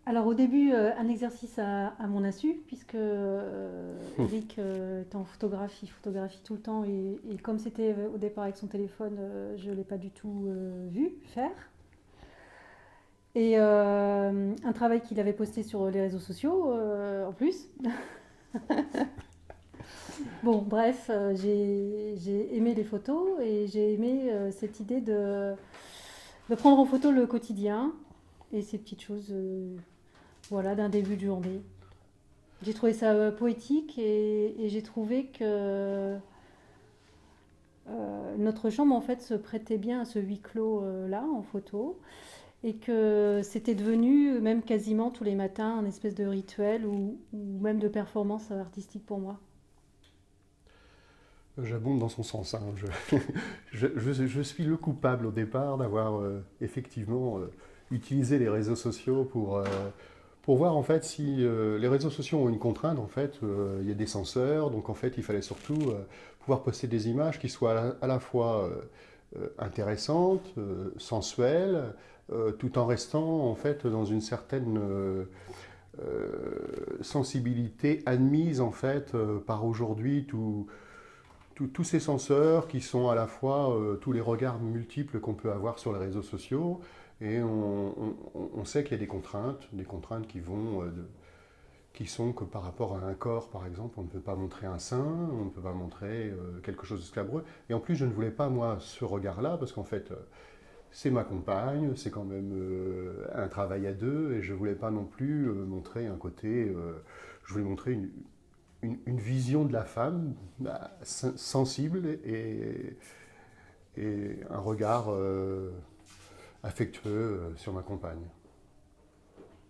Alors au début, un exercice à mon insu, puisque Eric étant photographe, il photographie tout le temps, et comme c'était au départ avec son téléphone, je ne l'ai pas du tout vu faire. Et un travail qu'il avait posté sur les réseaux sociaux en plus. Bon, bref, j'ai aimé les photos et j'ai aimé cette idée de prendre en photo le quotidien et ces petites choses voilà, d'un début de journée. J'ai trouvé ça poétique et j'ai trouvé que notre chambre en fait se prêtait bien à ce huis clos là en photo et que c'était devenu même quasiment tous les matins un espèce de rituel ou même de performance artistique pour moi. J'abonde dans son sens, hein. Je suis le coupable au départ d'avoir effectivement utilisé les réseaux sociaux pour voir en fait si les réseaux sociaux ont une contrainte. En fait, il y a des censeurs, donc en fait il fallait surtout pouvoir poster des images qui soient à la fois intéressantes, sensuelles, tout en restant en fait dans une certaine sensibilité admise en fait par aujourd'hui tous ces censeurs qui sont à la fois tous les regards multiples qu'on peut avoir sur les réseaux sociaux. Et on sait qu'il y a des contraintes qui vont, qui sont que par rapport à un corps, par exemple, on ne peut pas montrer un sein, on ne peut pas montrer quelque chose de scabreux. Et en plus, je ne voulais pas, moi, ce regard-là, parce qu'en fait, c'est ma compagne, c'est quand même un travail à deux, et je ne voulais pas non plus montrer un côté, je voulais montrer une vision de la femme bah, sensible et un regard affectueux sur ma compagne.